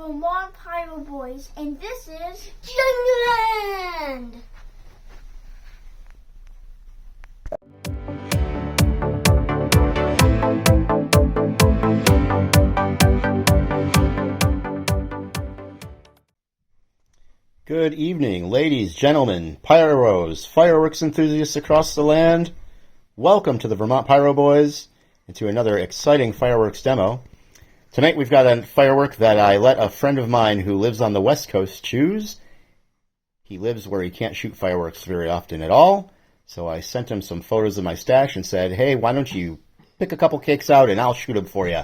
Vermont Pyro Boys, and this is Jungleland! Good evening, ladies, gentlemen, pyros, fireworks enthusiasts across the land. Welcome to the Vermont Pyro Boys and to another exciting fireworks demo. Tonight we've got a firework that I let a friend of mine who lives on the West Coast choose. He lives where he can't shoot fireworks very often at all, so I sent him some photos of my stash and said, hey, why don't you pick a couple cakes out and I'll shoot them for you.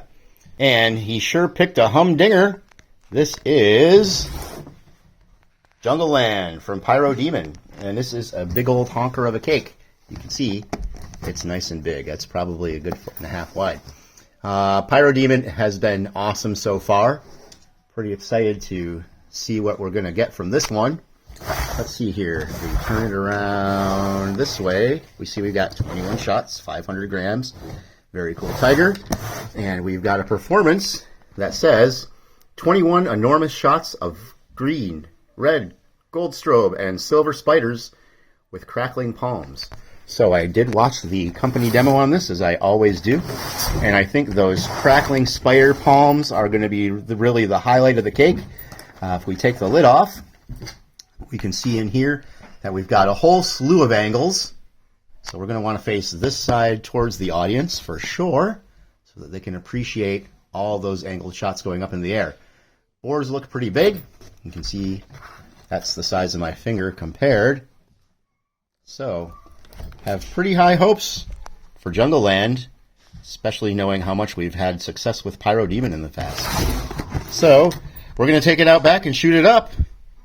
And he sure picked a humdinger. This is Jungleland from Pyro Demon, and this is a big old honker of a cake. You can see it's nice and big. That's probably a good 1.5 feet wide. Pyro Demon has been awesome so far. Pretty excited to see what we're going to get from this one. Let's see here. We turn it around this way. We see we got 21 shots, 500 grams. Very cool tiger. And we've got a performance that says 21 enormous shots of green, red, gold strobe, and silver spiders with crackling palms. So I did watch the company demo on this, as I always do, and I think those crackling spider palms are going to be really the highlight of the cake. If we take the lid off, we can see in here that we've got a whole slew of angles. So we're going to want to face this side towards the audience for sure, so that they can appreciate all those angled shots going up in the air. Boars look pretty big. You can see that's the size of my finger compared. So, have pretty high hopes for Jungleland, especially knowing how much we've had success with Pyro Demon in the past. So, we're going to take it out back and shoot it up.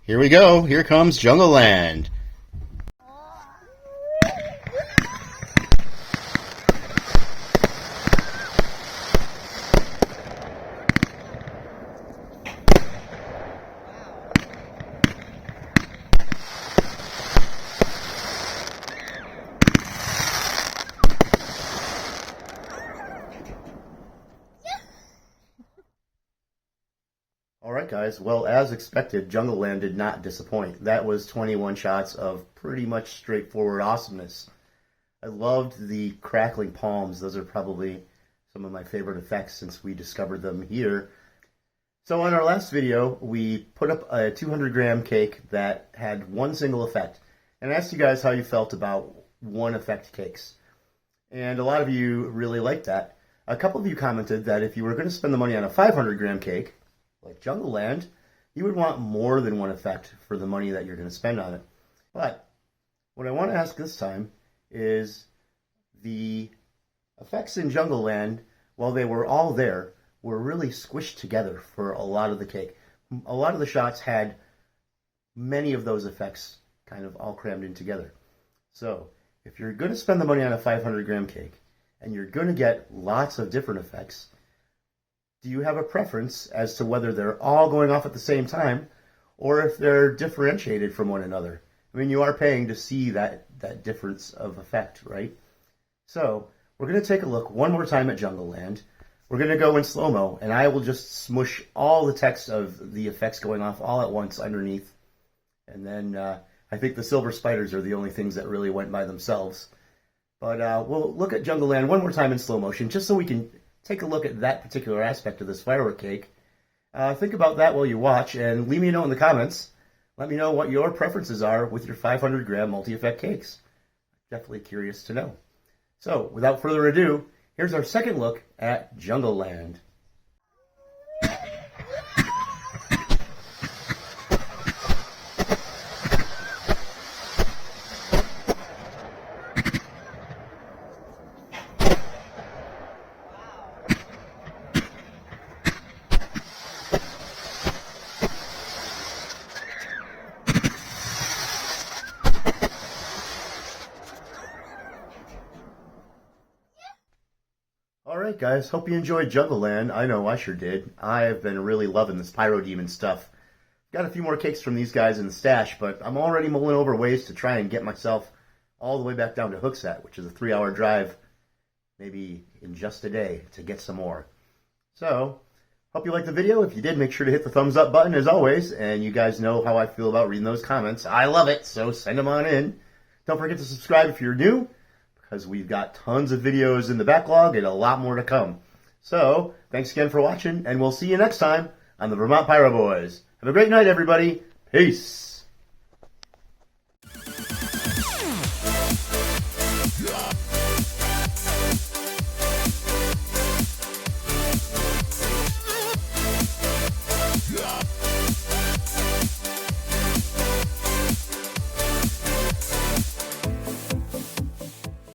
Here we go. Here comes Jungleland. Alright guys, well, as expected, Jungleland did not disappoint. That was 21 shots of pretty much straightforward awesomeness. I loved the crackling palms. Those are probably some of my favorite effects since we discovered them here. So on our last video, we put up a 200 gram cake that had one single effect. And I asked you guys how you felt about one effect cakes. And a lot of you really liked that. A couple of you commented that if you were going to spend the money on a 500 gram cake, like Jungleland, you would want more than one effect for the money that you're going to spend on it. But what I want to ask this time is the effects in Jungleland, while they were all there, were really squished together for a lot of the cake. A lot of the shots had many of those effects kind of all crammed in together. So if you're going to spend the money on a 500 gram cake and you're going to get lots of different effects, do you have a preference as to whether they're all going off at the same time or if they're differentiated from one another? I mean, you are paying to see that difference of effect, right? So we're going to take a look one more time at Jungleland. We're going to go in slow-mo, and I will just smush all the text of the effects going off all at once underneath. And then I think the silver spiders are the only things that really went by themselves. But we'll look at Jungleland one more time in slow motion, just so we can take a look at that particular aspect of this firework cake. Think about that while you watch, and leave me a note in the comments. Let me know what your preferences are with your 500 gram multi-effect cakes. Definitely curious to know. So, without further ado, here's our second look at Jungleland. Alright guys, hope you enjoyed Jungleland. I know I sure did. I have been really loving this Pyro Demon stuff. Got a few more cakes from these guys in the stash, but I'm already mulling over ways to try and get myself all the way back down to Hooksett, which is a 3-hour drive, maybe in just a day, to get some more. So, Hope you liked the video. If you did, make sure to hit the thumbs up button as always. And you guys know how I feel about reading those comments. I love it, so send them on in. Don't forget to subscribe if you're new, because we've got tons of videos in the backlog and a lot more to come. So, thanks again for watching, and we'll see you next time on the Vermont Pyro Boys. Have a great night, everybody. Peace. Yeah.